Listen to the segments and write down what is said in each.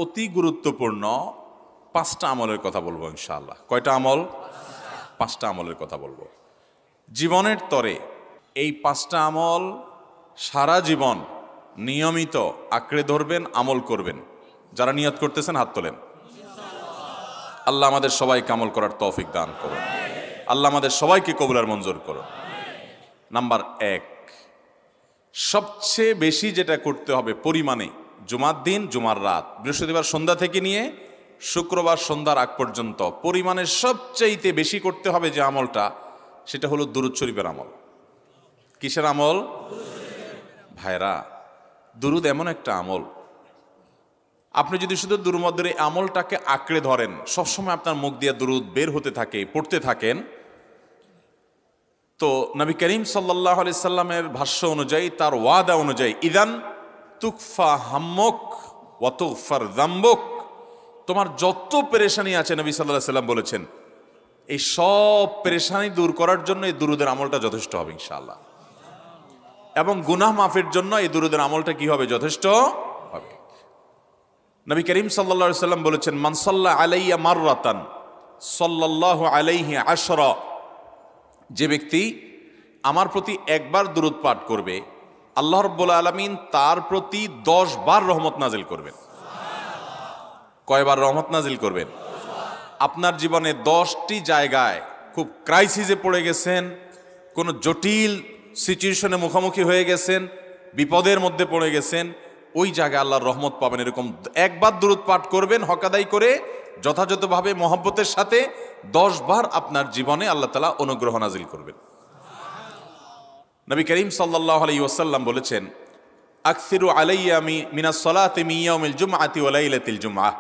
অতি গুরুত্বপূর্ণ 5টা আমলের কথা বলবো ইনশাআল্লাহ। কয়টা আমল? 5টা আমলের কথা বলবো। জীবনের তরে এই 5টা আমল সারা জীবন নিয়মিত আঁকড়ে ধরবেন, আমল করবেন। যারা নিয়ত করতেছেন হাত তোলেন। আল্লাহ আমাদের সবাইকে আমল করার তৌফিক দান করুন। আল্লাহ আমাদের সবাইকে কবুল আর মঞ্জুর করুন। নাম্বার 1, সবচেয়ে বেশি যেটা করতে হবে পরিমাণে, জুমার দিন, জুমার রাত, বৃহস্পতিবার সন্ধ্যা থেকে নিয়ে শুক্রবার সন্ধ্যার আগ পর্যন্ত পরিমাণে সবচাইতে বেশি করতে হবে যে আমলটা, সেটা হলো দুরূদ শরীফের আমল। কিসের আমল? ভাইরা, দুরূদ এমন একটা আমল, আপনি যদি শুধু দুরূদের এই আমলটাকে আঁকড়ে ধরেন, সবসময় আপনার মুখ দিয়ে দুরূদ বের হতে থাকে, পড়তে থাকেন, তো নবী করিম সাল্লাল্লাহু আলাইহি সাল্লামের ভাষ্য অনুযায়ী, তার ওয়াদা অনুযায়ী, ইদান তুকফা হাম্মুক ওয়া তুগফার যামবুক, তোমার যত পেরেশানি আছে নবী সাল্লাল্লাহু আলাইহি সাল্লাম বলেছেন, এই সব পেরেশানি দূর করার জন্য এই দুরূদের আমলটা যথেষ্ট হবে ইনশাআল্লাহ। এবং গুনাহ মাফের জন্য এই দুরূদের আমলটা কি হবে? যথেষ্ট হবে। নবী করিম সাল্লাল্লাহু আলাইহি সাল্লাম বলেছেন, মান সাল্লা আলাইয়া মাররাতান সাল্লাল্লাহু আলাইহি আশরা, যে ব্যক্তি আমার প্রতি একবার দুরূদ পাঠ করবে, আল্লাহ রাব্বুল আলামিন তার প্রতি 10 বার রহমত নাজিল করবেন। কয়বার রহমত নাজিল করবেন? আপনার জীবনে 10টি জায়গায় খুব ক্রাইসিসে পড়ে গেছেন, কোনো জটিল সিচুয়েশনে মুখোমুখি হয়ে গেছেন, বিপদের মধ্যে পড়ে গেছেন, ওই জায়গায় আল্লাহর রহমত পাবেন। এরকম একবার দুরূদ পাঠ করবেন হকাদাই করে, যথাযথভাবে মহব্বতের সাথে 10 বার আপনার জীবনে আল্লাহ তাআলা অনুগ্রহ নাজিল করবেন। নবী করিম সাল্লাল্লাহু আলাইহি ওয়াসাল্লাম বলেছেন, আকসিরু আলাইয়া মিনাস সালাতি মিন ইয়াউমিল জুমআতি ওয়া লাইলাতিল জুমআহ,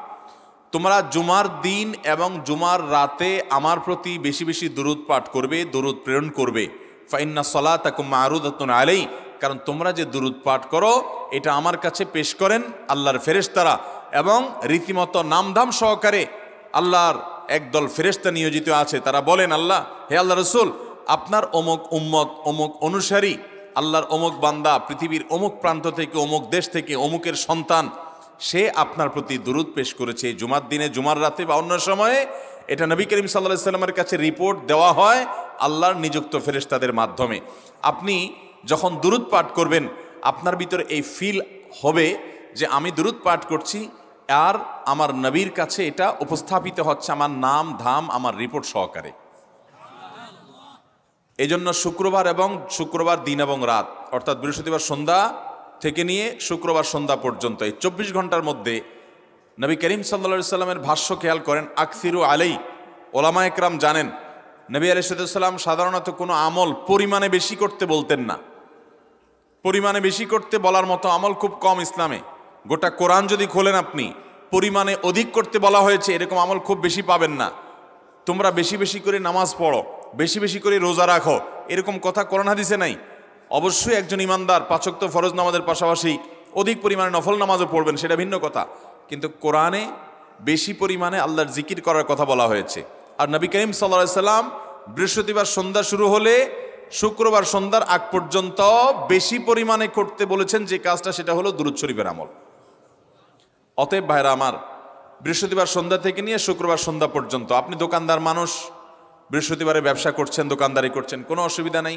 তোমরা জুমার দিন এবং জুমার রাতে আমার প্রতি বেশি বেশি দুরূদ পাঠ করবে, দুরূদ প্রেরণ করবে। ফাইন্না সালাতাকুম মা'রুদাতুন আলাই, কারণ তোমরা যে দুরূদ পাঠ করো এটা আমার কাছে পেশ করেন আল্লাহর ফেরেশতারা, এবং রীতিমতো নামধাম সহকারে আল্লাহর একদল ফেরেশতা নিয়োজিত আছে। তারা বলেন, আল্লাহ, হে আল্লাহ রসুল, আপনার অমুক উম্মত, অমুক অনুসারী, আল্লাহর অমুক বান্দা পৃথিবীর অমুক প্রান্ত থেকে, অমুক দেশ থেকে, অমুকের সন্তান, সে আপনার প্রতি দুরূদ পেশ করেছে জুমার দিনে, জুমার রাতে বা অন্য সময়ে। এটা নবী করিম সাল্লাল্লাহু আলাইহি সাল্লামের কাছে রিপোর্ট দেওয়া হয় আল্লাহর নিযুক্ত ফেরেশতাদের মাধ্যমে। আপনি যখন দুরূদ পাঠ করবেন, আপনার ভিতরে এই ফিল হবে যে আমি দুরূদ পাঠ করছি, আর আমার নবীর কাছে এটা উপস্থাপিত হচ্ছে আমার নাম ধাম, আমার রিপোর্ট সহকারে। এই জন্য শুক্রবার দিন এবং রাত, অর্থাৎ বৃহস্পতিবার সন্ধ্যা থেকে নিয়ে শুক্রবার সন্ধ্যা পর্যন্ত এই 24 ঘন্টার মধ্যে নবী করিম সাল্লাল্লাহু আলাইহি সাল্লামের ভাষ্য খেয়াল করেন, আকসিরু আলাই। ওলামা একরাম জানেন, নবী আলাইহিস সালাম সাধারণত কোনো আমল পরিমাণে বেশি করতে বলতেন না। পরিমাণে বেশি করতে বলার মতো আমল খুব কম ইসলামে। গোটা কোরআন যদি খোলেন আপনি, পরিমাণে অধিক করতে বলা হয়েছে এরকম আমল খুব বেশি পাবেন না। তোমরা বেশি বেশি করে নামাজ পড়ো, বেশি বেশি করে রোজা রাখো, এরকম কথা কোরআন হাদিসে নাই। অবশ্যই একজন ইমানদার 5 ওয়াক্ত ফরজ নামাজের পাশাপাশি অধিক পরিমাণে নফল নামাজও পড়বেন, সেটা ভিন্ন কথা। কিন্তু কোরআনে বেশি পরিমাণে আল্লাহর জিকির করার কথা বলা হয়েছে। আর নবী করিম সাল্লাল্লাহু আলাইহি সাল্লাম বৃহস্পতিবার সন্ধ্যা শুরু হলে শুক্রবার সন্ধ্যার আগ পর্যন্ত বেশি পরিমাণে করতে বলেছেন যে কাজটা, সেটা হলো দুরূদ শরীফের আমল। অতএব ভাইরা আমার, বৃহস্পতিবার সন্ধ্যা থেকে নিয়ে শুক্রবার সন্ধ্যা পর্যন্ত, আপনি দোকানদার মানুষ, বৃহস্পতিবারে ব্যবসা করছেন, দোকানদারি করছেন, কোনো অসুবিধা নাই।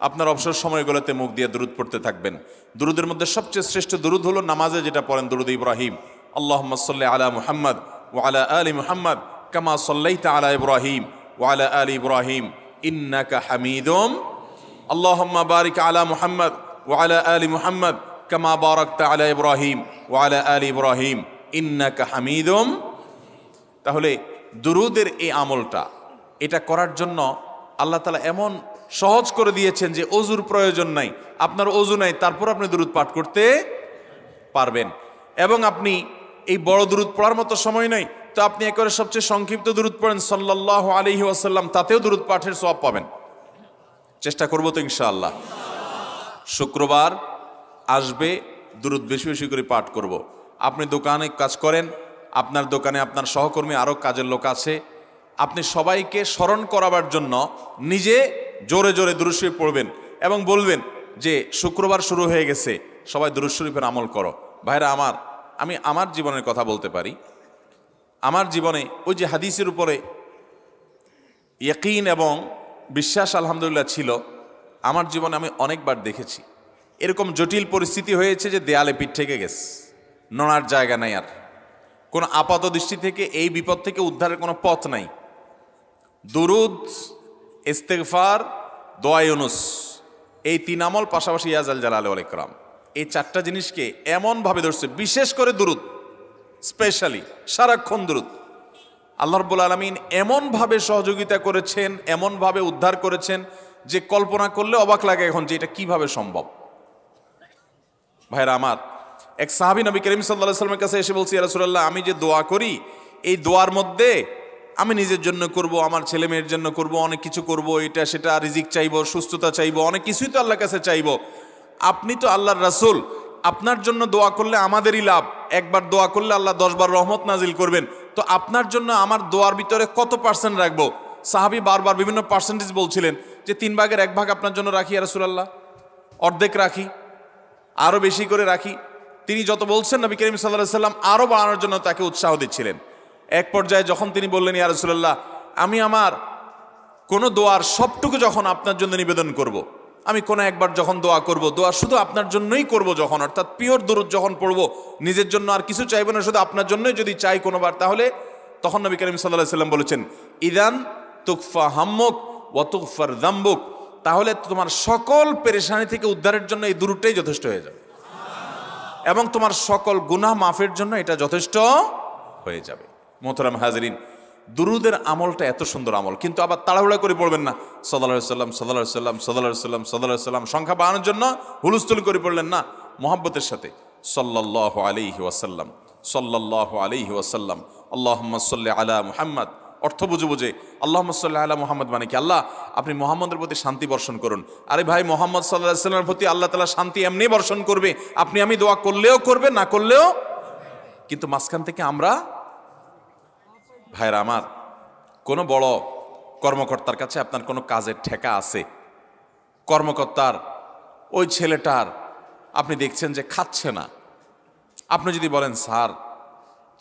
আপনার অবসর সময়গুলোতে মুখ দিয়ে দুরূদ পড়তে থাকবেন। দুরূদের মধ্যে সবচেয়ে শ্রেষ্ঠ দুরূদ হলো নামাজে যেটা পড়েন, দুরূদ ইব্রাহিম, আল্লাহুম্মা সাল্লি আলা মুহাম্মদ ওয়া আলা আলি মুহাম্মদ কামা সাল্লাইতা আলা ইব্রাহিম ওয়া আলা আলি ইব্রাহিম ইন্নাকা হামিদুম, আল্লাহুম্মা বারিক আলা মুহাম্মদ ওয়া আলা আলি মুহাম্মদ কামা বারাকতা আলা ইব্রাহিম ওয়া আলা আলি ইব্রাহিম ইন্নাকা হামিদুম। তাহলে দুরূদের এই আমলটা, এটা করার জন্য আল্লাহ তাআলা এমন সহজ করে দিয়েছেন যে ওযুর প্রয়োজন নাই। আপনার ওযু নাই, তারপর আপনি দুরূদ পাঠ করতে পারবেন। এবং আপনি এই বড় দুরূদ পড়ার মতো সময় নাই, তো আপনি একেবারে সবচেয়ে সংক্ষিপ্ত দুরূদ পড়েন সাল্লাল্লাহু আলাইহি ওয়াসাল্লাম, তাতেও দুরূদ পাঠের সওয়াব পাবেন। চেষ্টা করব তো ইনশাআল্লাহ। শুক্রবার আসবে, দুরূদ বেশি বেশি করে পাঠ করব। আপনি দোকানে কাজ করেন, আপনার দোকানে আপনার সহকর্মী আরও কাজের লোক আছে, আপনি সবাইকে স্মরণ করাবার জন্য নিজে জোরে জোরে দুরূদ শরীফ পড়বেন এবং বলবেন যে শুক্রবার শুরু হয়ে গেছে, সবাই দুরূদ শরীফের আমল করো। ভাইরা আমার, আমি আমার জীবনের কথা বলতে পারি। আমার জীবনে ওই যে হাদিসের উপরে ইয়াকিন এবং বিশ্বাস আলহামদুলিল্লাহ ছিল, আমার জীবনে আমি অনেকবার দেখেছি এরকম জটিল পরিস্থিতি হয়েছে যে দেয়ালে পিঠ থেকে গেছে, নড়ার জায়গা নাই, আর কোনো আপাত দৃষ্টি থেকে এই বিপদ থেকে উদ্ধারের কোনো পথ নাই। দুরুদ, ইস্তেগফার, দোয়া ইউনুস, এই 3 আমল, পাশাপাশি ইয়াজাল জালাল ওয়াল ইকরাম, এই 4টা জিনিসকে এমনভাবে ধরছে, বিশেষ করে দুরুদ, স্পেশালি সারাক্ষণ দুরুদ। আল্লাহ রাব্বুল আলামিন এমনভাবে সহযোগিতা করেছেন, এমনভাবে উদ্ধার করেছেন যে কল্পনা করলে অবাক লাগে এখন যে এটা কিভাবে সম্ভব। ভাইরা আমার, এক সাহাবী নবী করিম সাল্লাল্লাহু আলাইহি ওয়াসাল্লামের কাছে এসে বলছি, ইয়া রাসূলুল্লাহ, আমি যে দোয়া করি এই দোয়ার মধ্যে আমি নিজের জন্য করব, আমার ছেলে মেয়ের জন্য করব, অনেক কিছু করব, এটা সেটা, রিজিক চাইবো, সুস্থতা চাইবো, অনেক কিছুই তো আল্লাহর কাছে চাইবো। আপনি তো আল্লাহর রাসূল, আপনার জন্য দোয়া করলে আমাদেরই লাভ, একবার দোয়া করলে আল্লাহ 10 বার রহমত নাজিল করবেন, তো আপনার জন্য আমার দোয়ার ভিতরে কত পার্সেন্ট রাখবো? সাহাবী বারবার বিভিন্ন পার্সেন্টেজ বলছিলেন যে 3 ভাগের 1 ভাগ আপনার জন্য রাখি ইয়া রাসূলুল্লাহ, অর্ধেক রাখি, আরো বেশি করে রাখি। তিনি যত বলছেন নবী করিম সাল্লাল্লাহু আলাইহি ওয়াসাল্লাম আরো বাড়ানোর জন্য তাকে উৎসাহ দিচ্ছিলেন। এক পর্যায়ে যখন তিনি বললেন, ইয়া রাসূলুল্লাহ, আমি আমার কোন দোয়ার সবটুকু যখন আপনার জন্য নিবেদন করব, আমি কোনো একবার যখন দোয়া করব, দোয়া শুধু আপনার জন্যই করব যখন, অর্থাৎ পিওর দুরূদ যখন পড়ব, নিজের জন্য আর কিছু চাইব না, শুধু আপনার জন্যই যদি চাই কোনোবার, তাহলে তখন নবী করিম সাল্লাল্লাহু আলাইহি ওয়াসাল্লাম বলেছেন, ইদান তুকফা হাম্মুক ওয়া তুগফার যামবুক, তাহলে তোমার সকল পেরেশানি থেকে উদ্ধারের জন্য এই দুরূদটাই যথেষ্ট হয়ে যাবে, এবং তোমার সকল গুনাহ মাফের জন্য এটা যথেষ্ট হয়ে যাবে। মোহতারাম হাজরিন, দুরুদের আমলটা এত সুন্দর আমল, কিন্তু আবার তাড়াহুড়া করে পড়বেন না, সাল্লাল্লাহু আলাইহি সাল্লাম সাল্লাল্লাহু আলাইহি সাল্লাম সাল্লাল্লাহু আলাইহি সাল্লাম সাল্লাল্লাহু আলাইহি সাল্লাম, সংখ্যা বাড়ানোর জন্য হুলস্থুল করে পড়লেন না, মুহাব্বতের সাথে সাল্লাল্লাহু আলাইহি ওয়াসাল্লাম সাল্লাল্লাহু আলাইহি ওয়াসাল্লাম, আল্লাহুম্মা সাল্লি আলা মুহাম্মদ, অর্থ বুঝে বুঝে আল্লাহুম্মা সাল্লি আলা মুহাম্মদ মানে কি, আল্লাহ আপনি মুহাম্মদের প্রতি শান্তি বর্ষণ করুন। আরে ভাই, মুহাম্মদ সাল্লাল্লাহু আলাইহি সাল্লামের প্রতি আল্লাহ তাআলা শান্তি এমনি বর্ষণ করবে, আপনি আমি দোয়া করলেও করবে, না করলেও। কিন্তু মাঝখান থেকে আমরা, ভাইরা আমার, কোনো বড় কর্মকর্তার কাছে আপনার কোনো কাজের ঠেকা আছে, কর্মকর্তার ওই ছেলেটার আপনি দেখছেন যে খাচ্ছে না, আপনি যদি বলেন, স্যার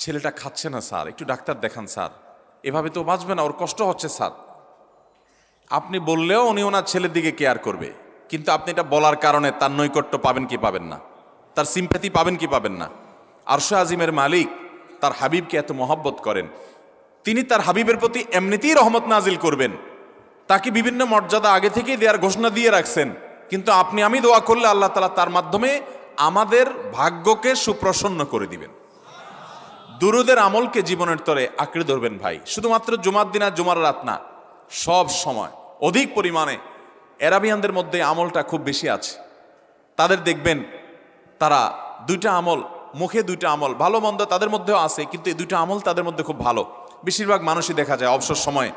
ছেলেটা খাচ্ছে না স্যার, একটু ডাক্তার দেখান স্যার, এভাবে তো বাঁচবে না, ওর কষ্ট হচ্ছে স্যার, আপনি বললেও উনি ওনার ছেলের দিকে কেয়ার করবে, কিন্তু আপনি এটা বলার কারণে তার নৈকট্য পাবেন কি পাবেন না, তার সিম্প্যাথি পাবেন কি পাবেন না। আরশে আজিমের মালিক তার হাবিবকে এত মহব্বত করেন, তিনি তার হাবিবের প্রতি এমনিতেই রহমত নাজিল করবেন, তাকে বিভিন্ন মর্যাদা আগে থেকেই দেওয়ার ঘোষণা দিয়ে রাখছেন, কিন্তু আপনি আমি দোয়া করলে আল্লাহ তাআলা তার মাধ্যমে আমাদের ভাগ্যকে সুপ্রসন্ন করে দিবেন। দুরুদের আমলকে জীবনের তরে আঁকড়ে ধরবেন ভাই, শুধুমাত্র জুমার দিন আর জুমার রাত না, সব সময় অধিক পরিমাণে। এরাবিয়ানদের মধ্যে আমলটা খুব বেশি আছে, তাদের দেখবেন তারা 2টা আমল, মুখে 2টা আমল, ভালো মন্দ তাদের মধ্যেও আছে, কিন্তু এই 2টা আমল তাদের মধ্যে খুব ভালো। বেশিরভাগ মানুষই দেখা যায় অবসর সময়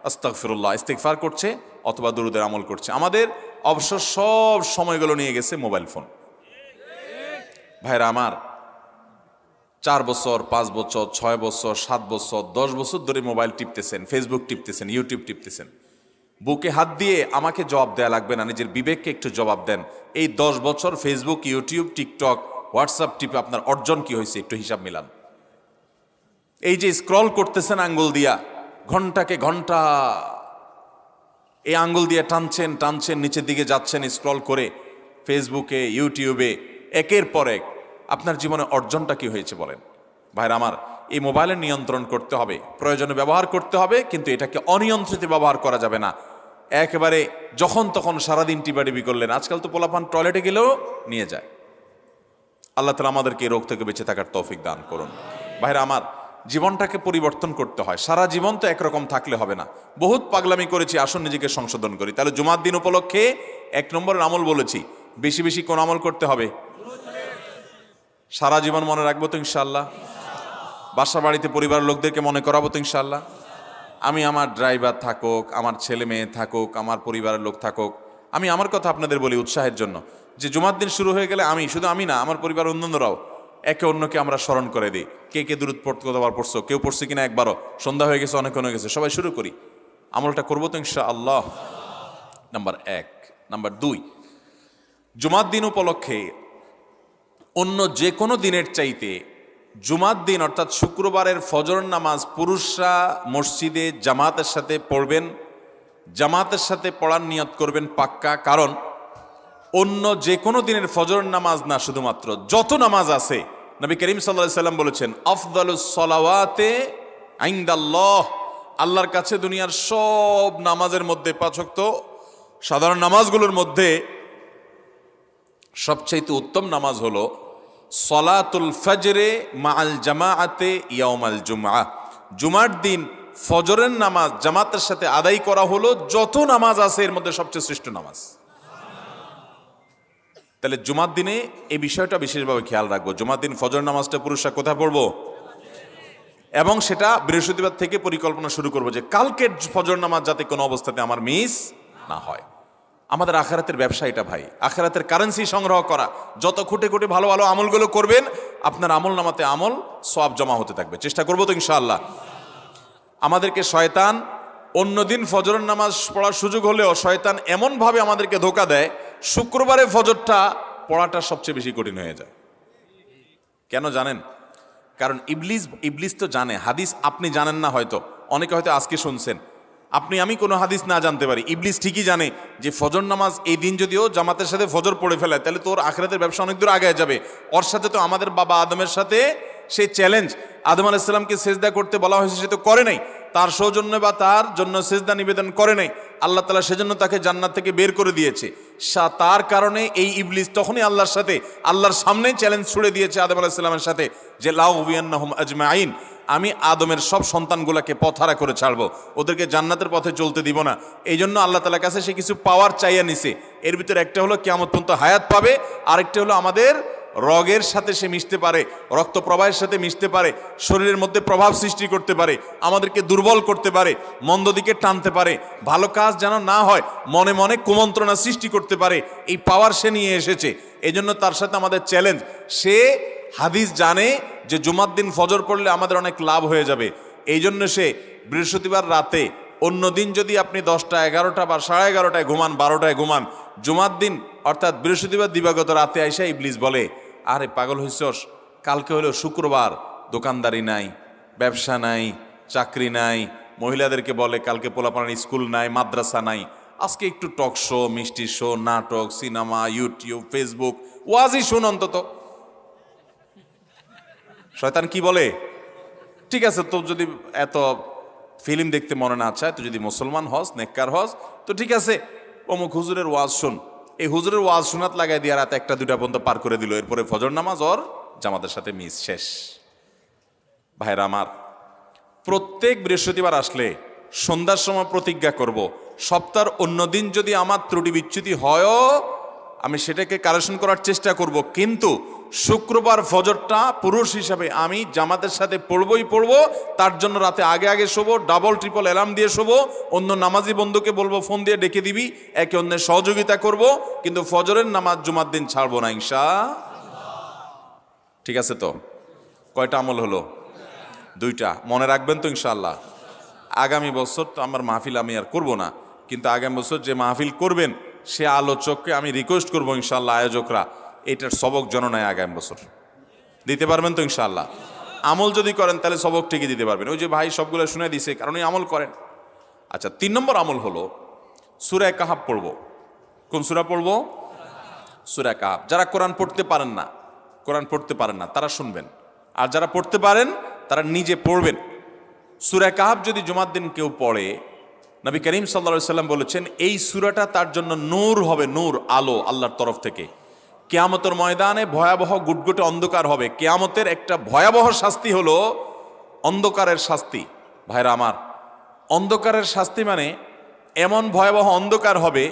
আস্তাগফিরুল্লাহ, ইস্তিগফার করছে অথবা দুরুদের আমল করছে। আমাদের অবসর সব সময়গুলো নিয়ে গেছে মোবাইল ফোন। ভাইরা আমার, 4 বছর 5 বছর 6 বছর 7 বছর 10 বছর ধরে মোবাইল টিপতেছেন, ফেসবুক টিপতেছেন, ইউটিউব টিপতেছেন। বুকে হাত দিয়ে আমাকে জবাব দেয়া লাগবে না, নিজের বিবেককে একটু জবাব দেন। এই 10 বছর ফেসবুক, ইউটিউব, টিকটক, হোয়াটসঅ্যাপ টিপে আপনার অর্জন কি হয়েছে একটু হিসাব মিলান। এই যে স্ক্রল করতেছেন আঙ্গুল দিয়া, ঘন্টাকে ঘন্টা এই আঙ্গুল দিয়ে টানছেন টানছেন, নিচের দিকে যাচ্ছেন স্ক্রল করে ফেসবুকে, ইউটিউবে, একের পর এক, আপনার জীবনে অর্জনটা কি হয়েছে বলেন? ভাইরা আমার, এই মোবাইলের নিয়ন্ত্রণ করতে হবে, প্রয়োজনে ব্যবহার করতে হবে, কিন্তু এটাকে অনিয়ন্ত্রিত ব্যবহার করা যাবে না। একেবারে যখন তখন সারাদিন টিপাটিপি করলেন, আজকাল তো পোলাপান টয়লেটে গেলেও নিয়ে যায়। আল্লাহ তাআলা আমাদেরকে এই রোগ থেকে বেঁচে থাকার তৌফিক দান করুন। ভাইরা আমার, জীবনটাকে পরিবর্তন করতে হয়, সারা জীবন তো একরকম থাকলে হবে না। বহুত পাগলামি করেছি, আসুন নিজেকে সংশোধন করি। তাহলে জুমার দিন উপলক্ষে 1 নম্বরের আমল বলেছি, বেশি বেশি কোন আমল করতে হবে? সারা জীবন মনে রাখবো তো ইনশাআল্লাহ? বাসা বাড়িতে পরিবারের লোকদেরকে মনে করাবো তো ইনশাআল্লাহ? আমি আমার ড্রাইভার থাকুক, আমার ছেলে মেয়ে থাকুক, আমার পরিবারের লোক থাকুক, আমি আমার কথা আপনাদের বলি উৎসাহের জন্য, যে জুমার দিন শুরু হয়ে গেলে আমি, শুধু আমি না, আমার পরিবার অন্যান্যরাও একে অন্যকে আমরা স্মরণ করে দিই। কে কে দুরূদ পড়তে কতবার পড়ছো, কেউ পড়ছে কিনা একবারও, সন্ধ্যা হয়ে গেছে, অনেক হয়ে গেছে, সবাই শুরু করি, আমলটা করবো তো ইনশাআল্লাহ। নাম্বার 1। নাম্বার 2, জুমার দিন উপলক্ষে অন্য যে কোনো দিনের চাইতে জুমার দিন অর্থাৎ শুক্রবারের ফজর নামাজ পুরুষরা মসজিদে জামাতের সাথে পড়বেন, জামাতের সাথে পড়ার নিয়ত করবেন পাক্কা। কারণ অন্য যে কোনো দিনের ফজর নামাজ না, শুধুমাত্র যত নামাজ আছে, নবী করিম সাল্লাল্লাহু আলাইহি সাল্লাম বলেছেন আফদালুস সালাওয়াতে ইনদাল্লাহ, আল্লাহর কাছে দুনিয়ার সব নামাজের মধ্যে, 5 ওয়াক্ত সাধারণ নামাজগুলোর মধ্যে সবচাইতে উত্তম নামাজ হলো সলাতুল ফজরে মাআল জামাআতে ইয়াউমাল জুমআহ, জুমার দিন ফজরের নামাজ জামাতের সাথে আদায় করা হলো যত নামাজ আছে এর মধ্যে সবচেয়ে শ্রেষ্ঠ নামাজ। তাহলে জুমার দিনে এই বিষয়টা বিশেষভাবে খেয়াল রাখবো। জুমার দিন ফজর নামাজটা পুরুষরা কোথায় পড়বো, এবং সেটা বৃহস্পতিবার থেকে পরিকল্পনা শুরু করবো যে কালকের ফজর নামাজ যাতে কোনো অবস্থাতে আমার মিস না হয়। আমাদের আখিরাতের ব্যবসা এটা ভাই, আখিরাতের কারেন্সি সংগ্রহ করা। যত খুঁটে খুঁটে ভালো ভালো আমলগুলো করবেন, আপনার আমল নামাতে আমল সওয়াব জমা হতে থাকবে। চেষ্টা করবো তো ইনশাআল্লাহ। আমাদেরকে শয়তান অন্যদিন ফজরের নামাজ পড়ার সুযোগ হলেও শয়তান এমনভাবে আমাদেরকে ধোঁকা দেয়, শুক্রবারে ফজরটা পড়াটা সবচেয়ে বেশি কঠিন হয়ে যায়। কেন জানেন? কারণ ইবলিস তো জানে হাদিস, আপনি জানেন না, হয়তো অনেকে হয়তো আজকে শুনছেন, আমি কোনো হাদিস না জানতে পারি, ইবলিস ঠিকই জানে যে ফজর নামাজ এই দিন যদিও জামাতের সাথে ফজর পড়ে ফেলে তাহলে তোর আখিরাতের ব্যবসা অনেক দূর আগে যাবে। ওর সাথে তো আমাদের বাবা আদমের সাথে সেই চ্যালেঞ্জ, আদম আলাইহিস সালামকে সেজদা করতে বলা হয়েছে, সে তো করে নাই, তার সৌজন্যে বা তার জন্য সেজদা নিবেদন করে নাই, আল্লাহ তাআলা সেজন্য তাকে জান্নাত থেকে বের করে দিয়েছে। তার কারণে এই ইবলিস তখনই আল্লাহর সাথে, আল্লাহর সামনেই চ্যালেঞ্জ ছুড়ে দিয়েছে আদম আলাইহিস সালামের সাথে যে লা উবিয়ান্নাহুম আজমাইন, আমি আদমের সব সন্তানগুলোকে পথহারা করে ছাড়বো, ওদেরকে জান্নাতের পথে চলতে দিব না। এই জন্য আল্লাহ তাআলার কাছে সে কিছু পাওয়ার চাইয়া নিছে। এর ভিতরে একটা হলো কিয়ামত পর্যন্ত হায়াত পাবে, আরেকটা হলো আমাদের রগের সাথে সে মিশতে পারে, রক্ত প্রবাহের সাথে মিশতে পারে, শরীরের মধ্যে প্রভাব সৃষ্টি করতে পারে, আমাদেরকে দুর্বল করতে পারে, মন্দ দিকে টানতে পারে, ভালো কাজ যেন না হয় মনে মনে কুমন্ত্রণা সৃষ্টি করতে পারে। এই পাওয়ার সে নিয়ে এসেছে। এই জন্য তার সাথে আমাদের চ্যালেঞ্জ। সে হাদিস জানে যে জুমার দিন ফজর পড়লে আমাদের অনেক লাভ হয়ে যাবে। এই জন্য সে বৃহস্পতিবার রাতে, অন্য দিন যদি আপনি 10টা 11টা বা 11:30টায় ঘুমান, 12টায় ঘুমান, জুমার দিন অর্থাৎ বৃহস্পতিবার দিবাগত রাতে আইসা ইবলিস বলে, আরে পাগল হইছস, কালকে হলো শুক্রবার, দোকানদারি নাই, ব্যবসা নাই, চাকরি নাই, মহিলাদেরকে বলে কালকে পোলাপানের স্কুল নাই, মাদ্রাসা নাই, আজকে একটু টক শো, মিষ্টি শো, নাটক, সিনেমা, ইউটিউব, ফেসবুক, ওয়াজই শুন অন্তত। শয়তান কি বলে, ঠিক আছে তো যদি এত ফিল্ম দেখতে মনে না চায়, তো যদি মুসলমান হস, নেককার হস, তো ঠিক আছে অমুক হুজুরের ওয়াজ শুন। এই হুজুরের ওয়াজ শোনাত লাগাই দিয়ে রাতে 1টা 2টা পর্যন্ত পার করে দিল। এরপরে ফজর নামাজ ওর জামাতের সাথে মিস, শেষ। ভাইরা আমার, প্রত্যেক বৃহস্পতিবার আসলে সন্ধ্যার সময় প্রতিজ্ঞা করব, সপ্তাহের অন্য দিন যদি আমার ত্রুটি বিচ্যুতি হয়ও আমি সেটাকে কারেকশন করার চেষ্টা করব, কিন্তু শুক্রবার ফজরটা পুরুষ হিসাবে আমি জামাতের সাথে পড়বই পড়বো। তার জন্য রাতে আগে আগে শোবো, ডাবল ট্রিপল অ্যালার্ম দিয়ে শোবো, অন্য নামাজি বন্ধুকে বলবো ফোন দিয়ে ডেকে দিবি, একে অন্যের সহযোগিতা করব, কিন্তু ফজরের নামাজ জুমার দিন ছাড়বো না ইনশাআল্লাহ। ঠিক আছে তো? কয়টা আমল হলো? 2টা। মনে রাখবেন তো ইনশাআল্লাহ? আগামী বছর তো আমার মাহফিল আমি আর করব না, কিন্তু আগামী বছর যে মাহফিল করবেন সে আলোচককে আমি রিকোয়েস্ট করবো ইনশাআল্লাহ, আয়োজকরা এটার সবক জননায় আগামী বছর দিতে পারবেন তো ইনশাআল্লাহ? আমল যদি করেন তাহলে সবক ঠিকই দিতে পারবেন। ওই যে ভাই সবগুলো শুনে দিছে, কারণ এই আমল করেন। আচ্ছা, 3 নম্বর আমল হলো সূরা কাহাফ পড়বো। কোন সূরা পড়বো? সূরা কাহাফ। যারা কোরআন পড়তে পারেন না তারা শুনবেন, আর যারা পড়তে পারেন তারা নিজে পড়বেন। সূরা কাহাফ যদি জুমার দিন কেউ পড়ে, নবী করিম সাল্লাল্লাহু আলাইহি সাল্লাম বলেছেন এই সূরাটা তার জন্য নূর হবে, নূর, আলো আল্লাহর তরফ থেকে। কিয়ামতের ময়দানে ভয়াবহ গুটগুটে অন্ধকার হবে। কিয়ামতের একটা ভয়াবহ শাস্তি হলো অন্ধকারের শাস্তি। ভাইরা আমার, অন্ধকারের শাস্তি মানে এমন ভয়াবহ অন্ধকার হবে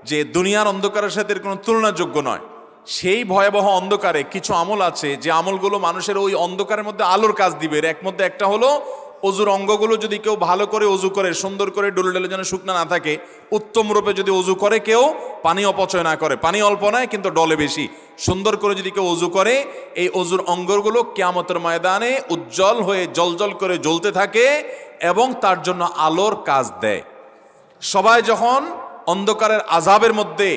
যে দুনিয়ার অন্ধকারের সাথে কোনো তুলনাযোগ্য নয়। সেই ভয়াবহ অন্ধকারে কিছু আমল আছে যে আমলগুলো মানুষের ওই অন্ধকারের মধ্যে আলোর কাজ দিবে। এর মধ্যে একটা হলো অজুর অঙ্গগুলো যদি কেউ ভালো করে অজু করে, সুন্দর করে ডলে ডলে যেন শুকনা না থাকে, উত্তম রূপে যদি অজু করে, কেউ পানি অপচয় না করে, পানি অল্প নয় কিন্তু ডলে বেশি, সুন্দর করে যদি কেউ অজু করে, এই অজুর অঙ্গগুলো কিয়ামতের ময়দানে উজ্জ্বল হয়ে জলজল করে জ্বলতে থাকে এবং তার জন্য আলোর কাজ দেয়। সবাই যখন অন্ধকারের আযাবের মধ্যে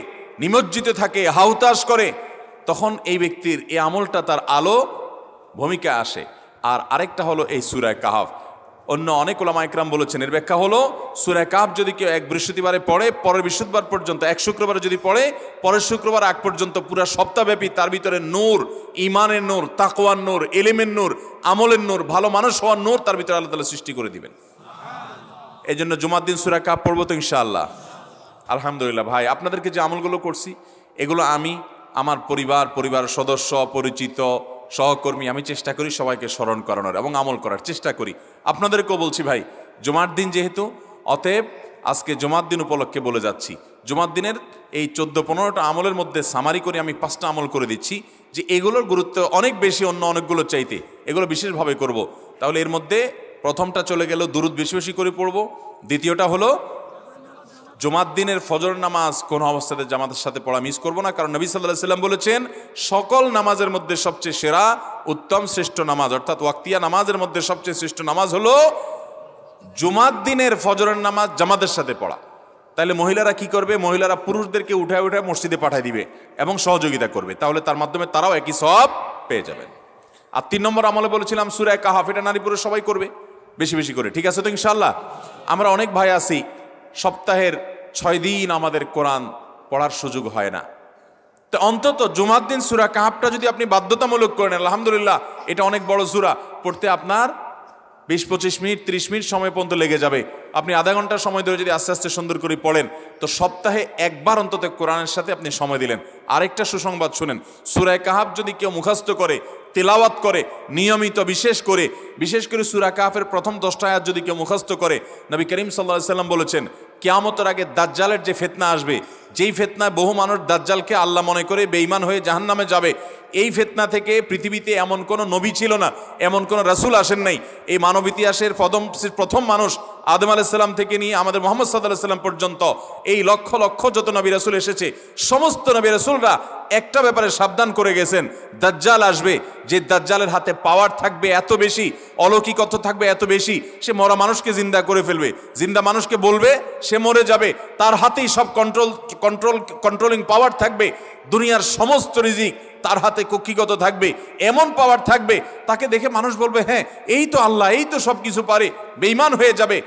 নিমজ্জিত থাকে, হাউতাশ করে, তখন এই ব্যক্তির এই আমলটা তার আলো ভূমিকা আসে। আর আরেকটা হলো এই সূরা কাহফ। অন্য অনেক ওলামা ইকরাম বলেছেন এর ব্যাখ্যা হলো সূরা কাহফ যদি কেউ এক বৃহস্পতিবারে পড়ে, পরের বৃহস্পতিবার পর্যন্ত, এক শুক্রবারে যদি পড়ে, পরের শুক্রবার আগ পর্যন্ত পুরা সপ্তাহব্যাপী তার ভিতরে নূর, ঈমানের নূর, তাকওয়ার নূর, ইলমের নূর, আমলের নূর, ভালো মানুষ হওয়ার নূর তার ভিতরে আল্লাহ তাআলা সৃষ্টি করে দিবেন। এই জন্য জুমার দিন সূরা কাহফ পড়বো তো ইনশাআল্লাহ। আলহামদুলিল্লাহ ভাই, আপনাদেরকে যে আমলগুলো করছি এগুলো আমি, আমার পরিবার সদস্য, পরিচিত, সহকর্মী, আমি চেষ্টা করি সবাইকে স্মরণ করানোর এবং আমল করার চেষ্টা করি। আপনাদেরকেও বলছি ভাই, জুমার দিন যেহেতু, অতএব আজকে জুমার দিন উপলক্ষে বলে যাচ্ছি, জুমার দিনের এই 14-15টা আমলের মধ্যে সামারি করে আমি 5টা আমল করে দিচ্ছি, যে এগুলোর গুরুত্ব অনেক বেশি অন্য অনেকগুলো চাইতে, এগুলো বিশেষভাবে করব। তাহলে এর মধ্যে প্রথমটা চলে গেল দুরুদ বেশি বেশি করে পড়ব। দ্বিতীয়টা হলো জুমার দিনের ফজর নামাজ কোন অবস্থাতে জামাতের সাথে পড়া মিস করব না, কারণ নবী সাল্লাল্লাহু আলাইহি সাল্লাম বলেছেন সকল নামাজের মধ্যে সবচেয়ে সেরা, উত্তম, শ্রেষ্ঠ নামাজ, অর্থাৎ ওয়াক্তিয়া নামাজের মধ্যে সবচেয়ে শ্রেষ্ঠ নামাজ হলো জুমার দিনের ফজরের নামাজ জামাতের সাথে পড়া। তাহলে মহিলারা কি করবে? মহিলারা পুরুষদেরকে উঠায় উঠায় মসজিদে পাঠিয়ে দিবে এবং সহযোগিতা করবে, তাহলে তার মাধ্যমে তারাও একই সওয়াব পেয়ে যাবেন। আর 3 নম্বর আমলে বলেছিলাম সূরা কাহফ, এটা নারী পুরুষ সবাই করবে বেশি বেশি করে, ঠিক আছে তো ইনশাআল্লাহ? আমরা অনেক ভাই আছি সপ্তাহের 6 দিন আমাদের কোরআন পড়ার সুযোগ হয় না, তো অন্তত জুমার দিন সূরা কাহফটা যদি আপনি বাধ্যতামূলক করেন, আলহামদুলিল্লাহ, এটা অনেক বড় সূরা, পড়তে আপনার 20-25 মিনিট 30 মিনিট সময় পর্যন্ত লেগে যাবে। আপনি আধা ঘন্টা সময় ধরে যদি আস্তে আস্তে সুন্দর করে পড়েন, তো সপ্তাহে একবার অন্তত কোরআনের সাথে আপনি সময় দিলেন। আরেকটা সুসংবাদ শুনেন, সূরা কাহফ যদি কেউ মুখস্থ করে, তেলাওয়াত করে নিয়মিত, বিশেষ করে সূরা কাহফের প্রথম 10টা আয়াত যদি কেউ মুখস্থ করে, নবী করিম সাল্লাল্লাহু আলাইহি সাল্লাম বলেছেন কিয়ামতের আগে দাজ্জালের যে ফিতনা আসবে, যেই ফিতনায় বহু মানুষ দাজ্জালকে আল্লাহ মনে করে বেঈমান হয়ে জাহান্নামে যাবে, এই ফিতনা থেকে পৃথিবীতে এমন কোনো নবী ছিল না, এমন কোনো রাসূল আসেন নাই। এই মানব ইতিহাসের প্রথম মানুষ আদম আলাইহিস সালাম থেকে নিয়ে আমাদের মুহাম্মদ সাল্লাল্লাহু আলাইহি সাল্লাম পর্যন্ত এই লক্ষ লক্ষ যত নবী রাসূল এসেছে, সমস্ত নবী রাসূলরা একটা ব্যাপারে সাবধান করে গেছেন, দাজ্জাল আসবে, যে দাজ্জালের হাতে পাওয়ার থাকবে এত বেশি, অলৌকিকত্ব থাকবে এত বেশি, সে মরা মানুষকে জিন্দা করে ফেলবে, জিন্দা মানুষকে বলবে সে মরে যাবে, তার হাতেই সব কন্ট্রোলিং পাওয়ার থাকবে, দুনিয়ার সমস্ত রিজিক তার হাতে কক্ষিগত থাকবে, এমন পাওয়ার থাকবে তাকে দেখে মানুষ বলবে হ্যাঁ এই তো আল্লাহ, এই তো সব কিছু পারে, বেঈমান হয়ে যাবে।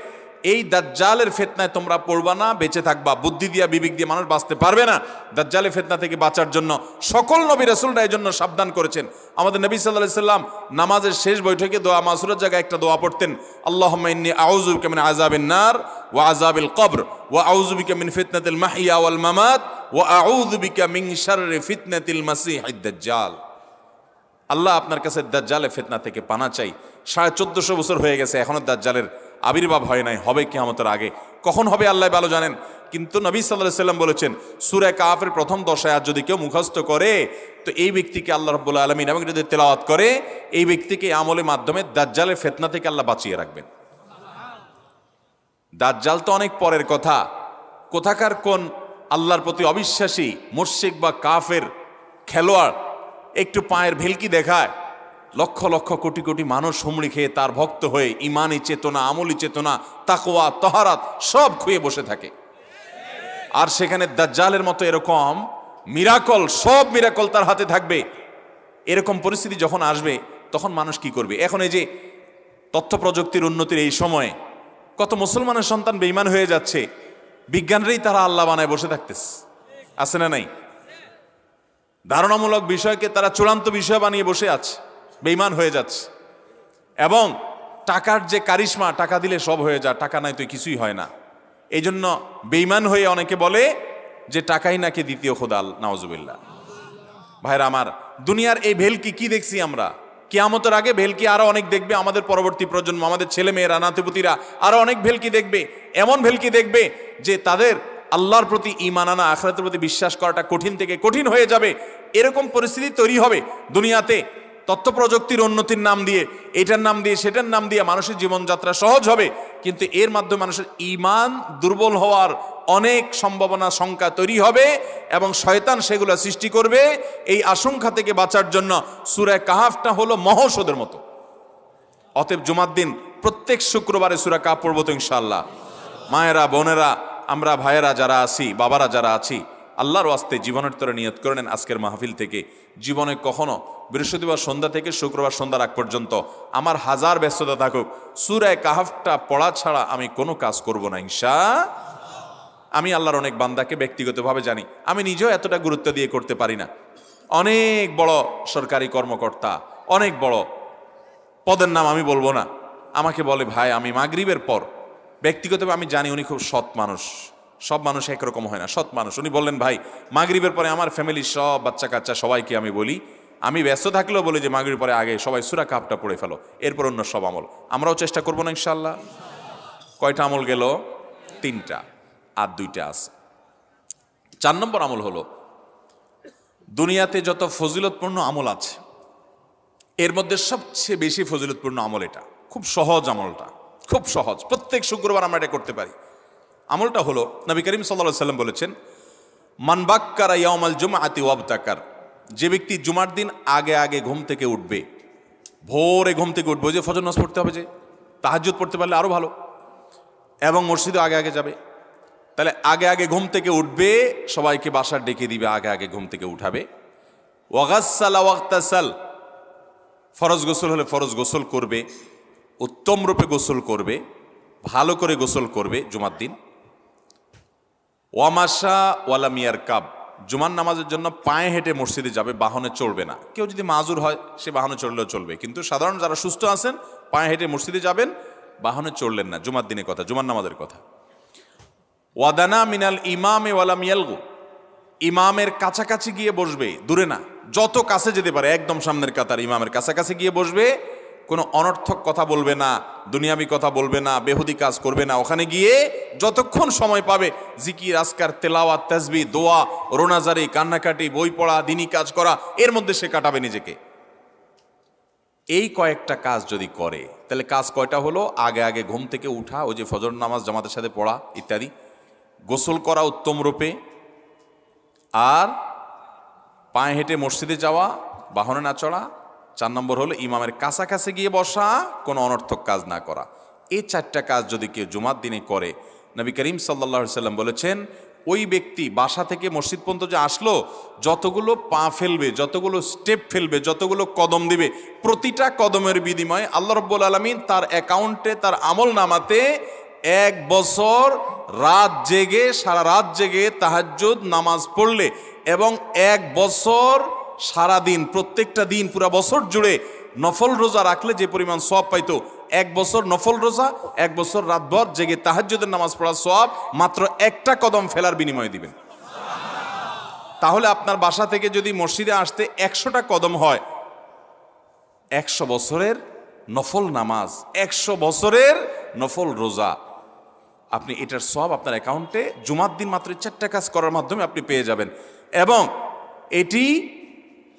এই দাজ্জালের ফিতনায় তোমরা পড়বা না, বেঁচে থাকবা। বুদ্ধি দিয়া বিবেক দিয়ে মানুষ বাঁচতে পারবে না। দাজ্জালের ফিতনা থেকে বাঁচার জন্য সকল নবী রাসূলরা এই জন্য সাবধান করেছেন। আমাদের নবী সাল্লাল্লাহু আলাইহি সাল্লাম নামাজের শেষ বৈঠকে দোয়া মাসুরের জায়গায় একটা দোয়া পড়তেন, আল্লাহুম্মা ইন্নী আউযু বিকা মিন আযাবিন নার ওয়া আযাবিল কবর ওয়া আউযু বিকা মিন ফিতনাতিল মাহইয়া ওয়াল মামাত ওয়া আউযু বিকা মিন শাররি ফিতনাতিল মাসিহিদ দাজ্জাল। আল্লাহ আপনার কাছে দাজ্জালের ফিতনা থেকে পানা চাই। 1450 বছর হয়ে গেছে, এখনো দাজ্জালের আবির্ভাব হয় নাই, হবে কিয়ামতের আগে, কখন হবে আল্লাহ ভালো জানেন। কিন্তু নবী সাল্লাল্লাহু আলাইহি সাল্লাম বলেছেন সূরা কাহফের প্রথম 10 আয়াত যদি কেউ মুখস্থ করে, তো এই ব্যক্তিকে আল্লাহ রাব্বুল আলামিন এবং যদি তেলাওয়াত করে, এই ব্যক্তিকে আমলের মাধ্যমে দাজ্জালের ফিতনা থেকে আল্লাহ বাঁচিয়ে রাখবেন। দাজ্জাল তো অনেক পরের কথা, কোথাকার কোন আল্লাহর প্রতি অবিশ্বাসী মুশরিক বা কাফের খেলোয়াড় একটু পায়ের ভেলকি দেখায়, লক্ষ লক্ষ কোটি কোটি মানুষ হুমড়ি খেয়ে তার ভক্ত হয়ে ইমানি চেতনা, আমলি চেতনা, তাকওয়া, তাহারাত সব খুঁয়ে বসে থাকে। আর সেখানে দাজ্জালের মতো এরকম মিরাকল, সব মিরাকল তার হাতে থাকবে। এরকম পরিস্থিতি যখন আসবে তখন মানুষ কি করবে? এখন এই যে তথ্য প্রযুক্তির উন্নতির এই সময়ে কত মুসলমানের সন্তান বেঈমান হয়ে যাচ্ছে, বিজ্ঞানরাই তারা আল্লাহ বানায় বসে থাকতেছে, আছে না নাই? ধারণামূলক বিষয়কে তারা চূড়ান্ত বিষয় বানিয়ে বসে আছে, বেঈমান হয়ে যাচ্ছে। এবং টাকার যে কারিশমা, টাকা দিলে সব হয়ে যায়, টাকা নাই তো কিছুই হয় না। এই জন্য বেঈমান হয়ে অনেকে বলে যে টাকাই নাকি দ্বিতীয় খোদা, নাউজুবিল্লাহ। ভাইরা আমার, দুনিয়ার এই ভেলকি কি দেখছি আমরা, কিয়ামতের আগে ভেলকি আরো অনেক দেখবে আমাদের পরবর্তী প্রজন্ম, আমাদের ছেলে মেয়েরা, নাতিপুতিরা আরো অনেক ভেলকি দেখবে। এমন ভেলকি দেখবে যে তাদের আল্লাহর প্রতি ঈমান আনা, আখিরাতের প্রতি বিশ্বাস করাটা কঠিন থেকে কঠিন হয়ে যাবে। এরকম পরিস্থিতি তৈরি হবে দুনিয়াতে। তথ্য প্রযুক্তির উন্নতির নাম দিয়ে, এটার নাম দিয়ে, সেটার নাম দিয়ে মানুষের জীবনযাত্রা সহজ হবে, কিন্তু এর মাধ্যমে মানুষের ঈমান দুর্বল হওয়ার অনেক সম্ভাবনা, শঙ্কা তৈরি হবে এবং শয়তান সেগুলো সৃষ্টি করবে। এই আশঙ্কা থেকে বাঁচার জন্য সূরা কাহফটা হলো মহৌষধের মতো। অতএব জুমার দিন প্রত্যেক শুক্রবারে সূরা কাহফ পড়বো তো ইনশাআল্লাহ। মায়েরা, বোনেরা, আমরা ভাইয়েরা যারা আছি, বাবারা যারা আছি, আল্লাহর ওয়াস্তে জীবনের তরে নিয়ত করে নেন আজকের মাহফিল থেকে জীবনে কখনো বৃহস্পতিবার সন্ধ্যা থেকে শুক্রবার সন্ধ্যার আগ পর্যন্ত আমার হাজার ব্যস্ততা থাকুক, সূরা কাহাফটা পড়া ছাড়া আমি কোনো কাজ করব না আমি আল্লাহর অনেক বান্দাকে ব্যক্তিগতভাবে জানি, আমি নিজেও এতটা গুরুত্ব দিয়ে করতে পারি না। অনেক বড় সরকারি কর্মকর্তা, অনেক বড় পদের নাম আমি বলবো না, আমাকে বলে ভাই আমি মাগরিবের পর, ব্যক্তিগতভাবে আমি জানি উনি খুব সৎ মানুষ, সব মানুষ একরকম হয় না, সৎ মানুষ। উনি বললেন ভাই মাগরিবের পরে আমার ফ্যামিলির সব বাচ্চা কাচ্চা সবাইকে আমি বলি, আমি ব্যস্ত থাকলেও বলি যে মাগরিবের পরে আগে সবাই সূরা কাহাফটা পড়ে ফেলো, এরপর অন্য সব আমল। আমরাও চেষ্টা করবো না ইনশাআল্লাহ। কয়টা আমল গেল? 3টা, আর 2টা আছে। 4 নম্বর আমল হলো, দুনিয়াতে যত ফজিলতপূর্ণ আমল আছে এর মধ্যে সবচেয়ে বেশি ফজিলতপূর্ণ আমল এটা, খুব সহজ আমলটা, খুব সহজ, প্রত্যেক শুক্রবার আমরা এটা করতে পারি। আমলটা হলো, নবী করিম সাল্লাল্লাহু আলাইহি ওয়াসাল্লাম বলেছেন, মান বাক্কারা ইয়াউমাল জুমআতি ওয়াবতাকার, যে ব্যক্তি জুমার দিন আগে আগে ঘুম থেকে উঠবে, ভোরে ঘুম থেকে উঠবে, যে ফজর নামাজ পড়তে হবে, যে তাহাজ্জুদ পড়তে পারলে আরো ভালো, এবং মসজিদে আগে আগে যাবে, তাহলে আগে আগে ঘুম থেকে উঠবে, সবাইকে বাসার ডেকে দিবে, আগে আগে ঘুম থেকে উঠাবে। ওয়াগাসসালা ওয়াগতাসাল, ফরজ গোসল হলে ফরজ গোসল করবে, উত্তম রূপে গোসল করবে, ভালো করে গোসল করবে জুমার দিন। ওয়ামাশা ওয়ালামিয়ার কাব, জুমার নামাজের জন্য পায়ে হেঁটে মসজিদে যাবে, বাহনে চড়বে না। কেউ যদি মাজুর হয় সে বাহনে চড়লেও চলবে, কিন্তু সাধারণ যারা সুস্থ আছেন পায়ে হেঁটে মসজিদে যাবেন, বাহনে চড়লেন না। জুমার দিনের কথা, জুমার নামাজের কথা। ওয়াদানা মিনাল ইমামে ওয়ালাম ইয়ালগু, ইমামের কাছাকাছি গিয়ে বসবে, দূরে না, যত কাছে যেতে পারে একদম সামনের কাতার ইমামের কাছাকাছি গিয়ে বসবে, কোনো অনর্থক কথা বলবে না, দুনিয়াবি কথা বলবে না, বেহুদি কাজ করবে না। ওখানে গিয়ে যতক্ষণ সময় পাবে জিকির, আজকার, তেলাওয়াত, তাসবিহ, দোয়া, রোনাজারি, কান্নাকাটি, বই পড়া, দিনী কাজ করা, এর মধ্যে সে কাটাবে নিজেকে। এই কয়েকটা কাজ যদি করে তাহলে কাজ কয়টা হলো? আগে আগে ঘুম থেকে উঠা, ওই যে ফজর নামাজ জামাতের সাথে পড়া ইত্যাদি, গোসল করা উত্তম রূপে, আর পায়ে হেঁটে মসজিদে যাওয়া, বাহনে না চড়া। 4 নম্বর হলো ইমামের কাছাকাছি গিয়ে বসা, কোনো অনর্থক কাজ না করা। এই 4টা কাজ যদি কেউ জুমার দিনে করে, নবী করিম সাল্লাল্লাহু আলাইহি সাল্লাম বলেছেন, ওই ব্যক্তি বাসা থেকে মসজিদ পর্যন্ত যে আসলো, যতগুলো পা ফেলবে, যতগুলো স্টেপ ফেলবে, যতগুলো কদম দিবে, প্রতিটা কদমের বিনিময়ে আল্লাহ রাব্বুল আলামিন তার অ্যাকাউন্টে, তার আমল নামাতে 1 বছর রাত জেগে, সারা রাত জেগে তাহাজ্জুদ নামাজ পড়লে, এবং 1 বছর সারা দিন, প্রত্যেকটা দিন পুরা বছর জুড়ে নফল রোজা রাখলে যে পরিমাণ সওয়াব পাইতো, 1 বছর নফল রোজা, 1 বছর রাতভর জেগে তাহাজ্জুদের নামাজ পড়ার সওয়াব মাত্র একটা কদম ফেলার বিনিময়ে দিবেন। তাহলে আপনার বাসা থেকে যদি মসজিদে আসতে 100টা কদম হয়, 100 বছরের নফল নামাজ, 100 বছরের নফল রোজা, আপনি এটার সওয়াব আপনার অ্যাকাউন্টে জুমার দিন মাত্র 4টা কাজ করার মাধ্যমে আপনি পেয়ে যাবেন। এবং এটি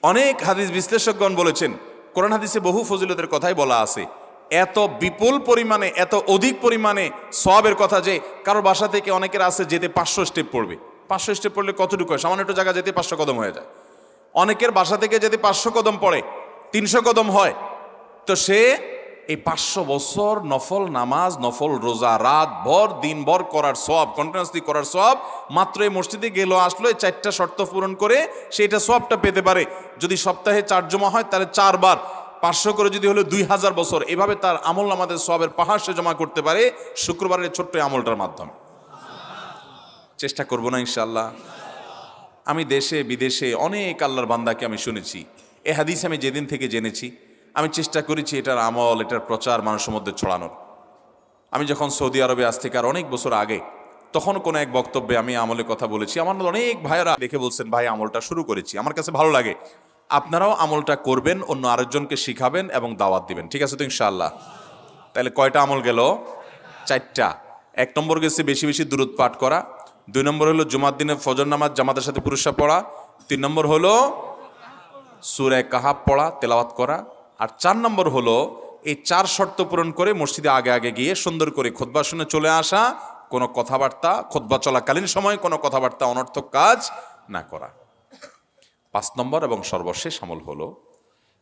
অনেক হাদিস বিশ্লেষকগণ বলেছেন, কোরআন হাদিসে বহু ফজিলতের কথাই বলা আছে, এত বিপুল পরিমাণে, এত অধিক পরিমাণে সওয়াবের কথা যে কারো বাসা থেকে অনেকের আছে যেতে 500 স্টেপ পড়বে। 500 স্টেপ পড়লে কতটুকু হয়? সামান্য একটু জায়গা যেতে 500 কদম হয়ে যায়। অনেকের বাসা থেকে যেতে 500 কদম পড়ে, 300 কদম হয়। তো সে এই 500 বছর নফল নামাজ, নফল রোজা, রাত ভর দিনভর করার সওয়াব, কন্টিনিউয়াসলি করার সওয়াব মাত্র এই মসজিদে গেল আসলো, এই 4টা শর্ত পূরণ করে সেটা সওয়াবটা পেতে পারে। যদি সপ্তাহে 4 জমা হয় তাহলে 4 বার, 500 করে যদি হলো 2000 বছর, এভাবে তার আমল আমাদের সওয়াবের পাহাড় সে জমা করতে পারে শুক্রবারের ছোট্ট আমলটার মাধ্যমে। চেষ্টা করব না ইনশাআল্লাহ? আমি দেশে বিদেশে অনেক আল্লাহর বান্দাকে আমি শুনেছি, এ হাদিস আমি যেদিন থেকে জেনেছি আমি চেষ্টা করেছি এটার আমল, এটার প্রচার মানুষের মধ্যে ছড়ানোর। আমি যখন সৌদি আরবে আজ থেকে আর অনেক বছর আগে, তখন কোনো এক বক্তব্যে আমি আমলের কথা বলেছি। আমার অনেক ভাইয়েরা দেখে বলছেন, ভাই আমলটা শুরু করেছি, আমার কাছে ভালো লাগে, আপনারাও আমলটা করবেন, অন্য আরেকজনকে শিখাবেন এবং দাওয়াত দিবেন। ঠিক আছে তো ইনশাআল্লাহ? তাহলে কয়টা আমল গেল? 4টা। 1 নম্বর গেছে বেশি বেশি দুরূদ পাঠ করা, 2 নম্বর হলো জুমার দিনে ফজর নামাজ জামাতের সাথে পুরুষরা পড়া, 3 নম্বর হলো সূরা কাহাফ পড়া, তেলাওয়াত করা, আর 4 নম্বর হলো এই 4 শর্ত পূরণ করে মসজিদে আগে আগে গিয়ে সুন্দর করে খুতবা শুনে চলে আসা, কোনো কথাবার্তা, খুতবা চলাকালীন সময় কোনো কথাবার্তা, অনর্থক কাজ না করা। 5 নম্বর এবং সর্বশেষ আমল হলো,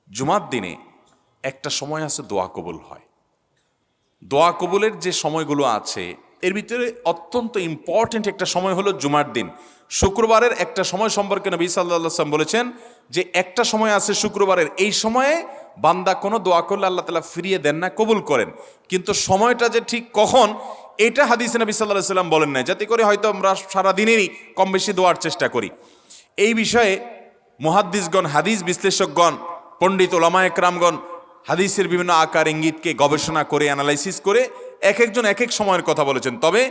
জুমার দিনে একটা সময় আছে দোয়া কবুল হয়। দোয়া কবুলের যে সময়গুলো আছে এর ভিতরে অত্যন্ত ইম্পর্টেন্ট একটা সময় হলো জুমার দিন। শুক্রবারের একটা সময় সম্পর্কে নবী সাল্লাল্লাহু আলাইহি ওয়াসাল্লাম বলেছেন যে একটা সময় আছে শুক্রবারের, এই সময়ে বান্দা কোনো দোয়া করলে আল্লাহ তাআলা ফিরিয়ে দেন না, কবুল করেন। কিন্তু সময়টা যে ঠিক কখন, এটা হাদিসে নবী সাল্লাল্লাহু আলাইহি ওয়াসাল্লাম বলেন নাই, যাতে করে হয়তো আমরা সারাদিনেরই কম বেশি দোয়ার চেষ্টা করি। এই বিষয়ে মুহাদ্দিসগণ, হাদিস বিশ্লেষকগণ, পণ্ডিত ওলামা একরামগণ হাদিসের বিভিন্ন আকার ইঙ্গিতকে গবেষণা করে অ্যানালাইসিস করে এক একজন এক এক সময়ের কথা বলেছেন। তবে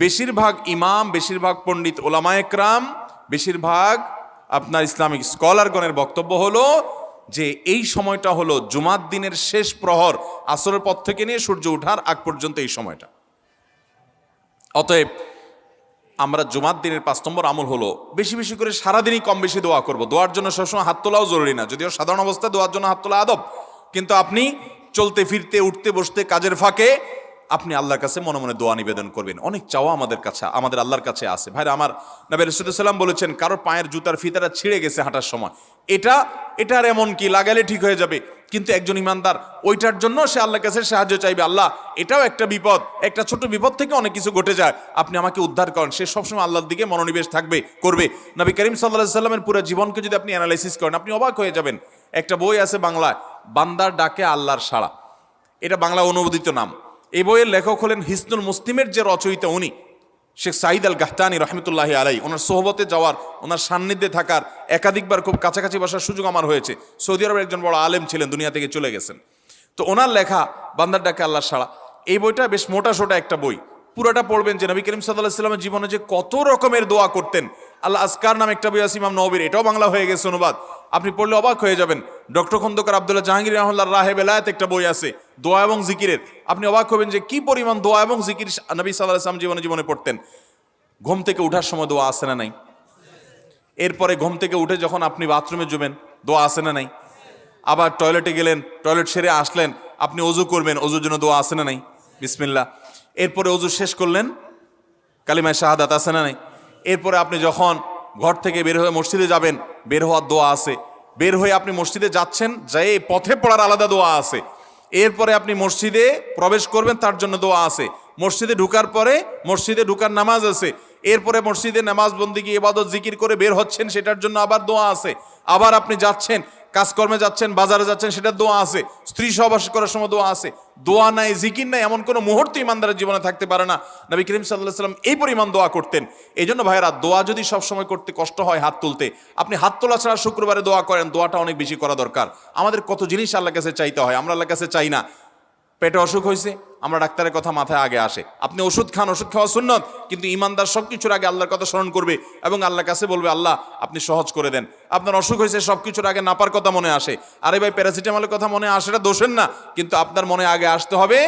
বেশিরভাগ ইমাম, বেশিরভাগ পণ্ডিত ওলামা একরাম, বেশিরভাগ আপনার ইসলামিক স্কলারগণের বক্তব্য হলো যে এই সময়টা হলো জুমার দিনের শেষ প্রহর, আসরের পর থেকে নিয়ে সূর্য ওঠার আগ পর্যন্ত এই সময়টা। অতএব আমরা জুমার দিনের 5 নম্বর আমল হলো বেশি বেশি করে সারাদিনই কম বেশি দোয়া করব। দোয়ার জন্য সবসময় হাত তোলাও জরুরি না, যদিও সাধারণ অবস্থায় দোয়ার জন্য হাত তোলা আদব, কিন্তু আপনি চলতে ফিরতে, উঠতে বসতে, কাজের ফাঁকে আপনি আল্লাহর কাছে মনে মনে দোয়া নিবেদন করবেন। অনেক চাওয়া আমাদের কাছে, আমাদের আল্লাহর কাছে আছে। ভাইরা আমার, নবী রাসূলুল্লাহ সাল্লাল্লাহু আলাইহি ওয়াসাল্লাম বলেছেন কারোর পায়ের জুতার ফিতাটা ছিঁড়ে গেছে হাঁটার সময়, এটার এমন কি লাগালে ঠিক হয়ে যাবে, কিন্তু একজন ইমানদার ওইটার জন্য সে আল্লাহর কাছে সাহায্য চাইবে, আল্লাহ এটাও একটা বিপদ, একটা ছোট বিপদ থেকে অনেক কিছু ঘটে যায়, আপনি আমাকে উদ্ধার করেন। সে সবসময় আল্লাহর দিকে মনোনিবেশ করবে। নবী করিম সাল্লাল্লাহু আলাইহি ওয়াসাল্লামের পুরো জীবনকে যদি আপনি অ্যানালাইসিস করেন, আপনি অবাক হয়ে যাবেন। একটা বই আছে বাংলায়, বান্দার ডাকে আল্লাহর সাড়া, এটা বাংলা অনুবাদিত নাম। এই বইয়ের লেখক হলেন হিসনুল মুসলিমের যে রচয়িতা, উনি শেখ সাঈদ আল গাহতানি রহমতুল্লাহি আলাই। ওনার সোহবতে যাওয়ার, ওনার সান্নিধ্যে থাকার একাধিকবার খুব কাছাকাছি বসার সুযোগ আমার হয়েছে। সৌদি আরবের একজন বড় আলেম ছিলেন, দুনিয়া থেকে চলে গেছেন। তো ওনার লেখা বান্দার ডাকে আল্লাহর সাড়া, এই বইটা বেশ মোটা সোটা একটা বই। পুরোটা পড়বেন যে নবী করিম সাল্লাল্লাহু আলাইহি ওয়াসাল্লামের জীবনে যে কত রকমের দোয়া করতেন। আল্লাহ আজকার নামে একটা বই আছে ইমাম নববীর, এটাও বাংলা হয়ে গেছে অনুবাদ, আপনি পড়লে অবাক হয়ে যাবেন। ডক্টর খন্দকার আব্দুল্লাহ জাহাঙ্গীর রাহমাতুল্লাহ রাহে বেলায়েত একটা বই আছে দোয়া এবং জিকিরের, আপনি অবাক হবেন যে কি পরিমাণ দোয়া এবং জিকির নবী সাল্লাল্লাহু আলাইহি ওয়াসাল্লাম জীবনে পড়তেন। ঘুম থেকে উঠার সময় দোয়া আছে না নাই? এরপরে ঘুম থেকে উঠে যখন আপনি বাথরুমে যাবেন, দোয়া আছে না নাই? আবার টয়লেটে গেলেন, টয়লেট সেরে আসলেন, আপনি ওযু করবেন, ওযুর জন্য দোয়া আছে না নাই? বিসমিল্লাহ। এরপরে ওযু শেষ করলেন, কালিমায়ে শাহাদাত আছে না নাই? এরপরে আপনি যখন ঘর থেকে বের হয়ে মসজিদে যাবেন, বের হওয়ার দোয়া আছে। বের হয়ে আপনি মসজিদে যাচ্ছেন, যাই পথে পড়ার আলাদা দোয়া আছে। এরপরে আপনি মসজিদে প্রবেশ করবেন, তার জন্য দোয়া আছে। মসজিদে ঢুকার পরে মসজিদে ঢুকার নামাজ আছে। এরপরে মসজিদে নামাজ বন্দিগি ইবাদত জিকির করে বের হচ্ছেন, সেটার জন্য আবার দোয়া আছে। আবার আপনি যাচ্ছেন, কাজকর্মে যাচ্ছেন, বাজারে যাচ্ছেন, সেটার দোয়া আছে। স্ত্রী সহবাস করার সময় দোয়া আছে। দোয়া নাই, জিকির নাই, এমন কোনো মুহূর্ত ইমানদারের জীবনে থাকতে পারে না। নবী করিম সাল্লাল্লাহু আলাইহি ওয়াসাল্লাম এই পরিমাণ দোয়া করতেন। এই জন্য ভাইয়েরা, দোয়া যদি সবসময় করতে কষ্ট হয় হাত তুলতে, আপনি হাত তোলা ছাড়া শুক্রবারে দোয়া করেন, দোয়াটা অনেক বেশি করা দরকার। আমাদের কত জিনিস আল্লাহর কাছে চাইতে হয়, আমরা আল্লাহর কাছে চাই না। পেটে অসুখ হয়েছে, আমরা ডাক্তারের কথা মাথায় আগে আসে, আপনি ওষুধ খান, ওষুধ খাওয়া সুন্নত, কিন্তু ইমানদার সবকিছুর আগে আল্লাহর কথা স্মরণ করবে এবং আল্লাহর কাছে বলবে, আল্লাহ আপনি সহজ করে দেন। আপনার অসুখ হয়েছে, সবকিছুর আগে নাপার কথা মনে আসে, আরে ভাই প্যারাসিটামলের কথা মনে আসে, এটা দোষের না, কিন্তু আপনার মনে আগে আসতে হবে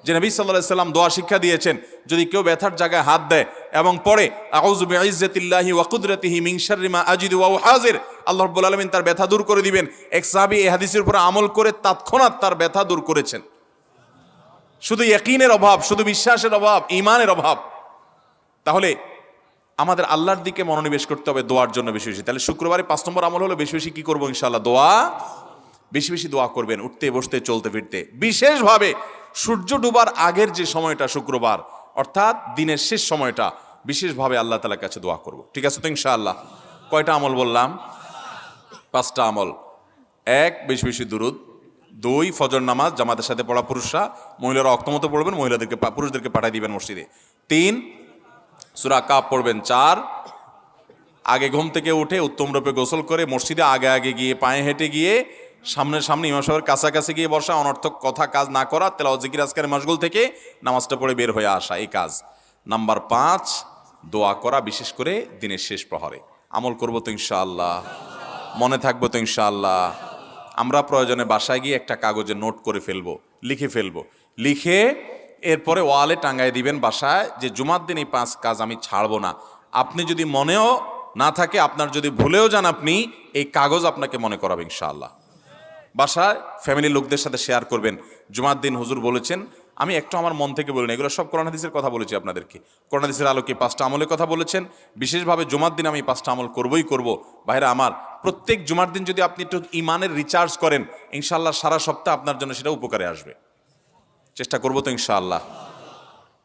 যে নবী সাল্লাল্লাহু আলাইহি ওয়াসাল্লাম দোয়া শিক্ষা দিয়েছেন, যদি কেউ ব্যথার জায়গায় হাত দেয় এবং পড়ে আউযু বিইজ্জাতিল্লাহি ওয়া কুদরাতিহি মিন শাররি মা আজিদু ওয়া হাজির, আল্লাহ রাব্বুল আলামিন তার ব্যথা দূর করে দিবেন। এক সাহাবী এই হাদিসের উপর আমল করে তৎক্ষণাৎ তার ব্যথা দূর করেছেন। শুধু ইয়াকিনের অভাব, শুধু বিশ্বাসের অভাব, ঈমানের অভাব। তাহলে আমাদের আল্লাহর দিকে মনোনিবেশ করতে হবে দোয়ার জন্য বেশি বেশি। তাহলে শুক্রবারে 5 নম্বর আমল হলো বেশি বেশি কি করবো ইনশাআল্লাহ? দোয়া, বেশি বেশি দোয়া করবেন, উঠতে বসতে চলতে ফিরতে। বিশেষভাবে সূর্য ডুবার আগের যে সময়টা শুক্রবার, অর্থাৎ দিনের শেষ সময়টা, বিশেষভাবে আল্লাহ তাআলার কাছে দোয়া করব। ঠিক আছে তো ইনশাআল্লাহ? কয়টা আমল বললাম? 5টা আমল। 1, বেশি বেশি দুরুদ। 2, ফজর নামাজ জামাতের সাথে পড়া পুরুষরা, মহিলারা অক্তমত পড়বেন, পুরুষদেরকে পাঠিয়ে দিবেন মসজিদে। 3, সূরা কাফ পড়বেন। 4, আগে ঘুম থেকে উঠে উত্তম রূপে গোসল করে মসজিদে আগে আগে গিয়ে পায়ে হেঁটে গিয়ে সামনে ইমাম সাহেবের কাছাকাছি গিয়ে বসা, অনর্থক কথা কাজ না করা, তেলাওয়াত জিকির আজকারে মশগুল থেকে নামাজটা পড়ে বের হয়ে আসা, এই কাজ। নাম্বার 5, দোয়া করা, বিশেষ করে দিনের শেষ প্রহরে। আমল করবো তো ইনশাআল্লাহ? মনে থাকবো তো ইনশাআল্লাহ? আমরা প্রয়োজনে বাসায় গিয়ে একটা কাগজে নোট করে ফেলবো, লিখে ফেলবো, লিখে এরপরে ওয়ালে টাঙ্গায় দিবেন বাসায় যে জুমার দিন এই 5 কাজ আমি ছাড়বো না। আপনি যদি মনেও না থাকে, আপনার যদি ভুলেও যান, আপনি এই কাগজ আপনাকে মনে করাবে ইনশাআল্লাহ। বাসায় ফ্যামিলির লোকদের সাথে শেয়ার করবেন, জুমার দিন হুজুর বলেছেন, আমি একটু আমার মন থেকে বলিনি, এগুলো সব কোরআন হাদিসের কথা বলেছি আপনাদেরকে। কোরআন হাদিসের আলোকে 5টা আমলের কথা বলেছেন, বিশেষভাবে জুমার দিন আমি 5টা আমল করবই করব। ভাইরা আমার, প্রত্যেক জুমার দিন যদি আপনি একটু ইমানের রিচার্জ করেন, ইনশাআল্লাহ সারা সপ্তাহ আপনার জন্য সেটা উপকারে আসবে। চেষ্টা করবো তো ইনশাআল্লাহ?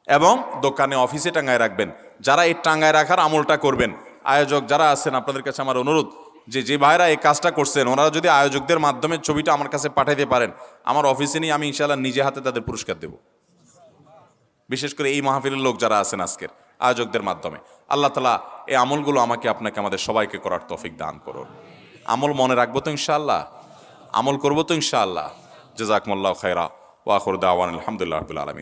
এবং দোকানে অফিসে টাঙ্গায় রাখবেন। যারা এই টাঙ্গায় রাখার আমলটা করবেন, আয়োজক যারা আছেন আপনাদের কাছে আমার অনুরোধ যে ভাইরা এই কাজটা করছেন ওনারা যদি আয়োজকদের মাধ্যমে ছবিটা আমার কাছে পাঠাইতে পারেন, আমার অফিসে নিয়ে আমি ইনশাআল্লাহ নিজে হাতে তাদের পুরস্কার দেব। বিশেষ করে এই মাহফিলের লোক যারা আছেন আজকের আয়োজকদের মাধ্যমে। আল্লাহ তাআলা এই আমলগুলো আমাকে আপনাকে আমাদের সবাইকে করার তৌফিক দান করুন। আমল মনে রাখবো তো ইনশাআল্লাহ, আমল করবো তো ইনশাআল্লাহ। জাযাকুমুল্লাহু খায়রা ওয়া আখিরু দাওয়ানা আলহামদুলিল্লাহি রাব্বিল আলামিন।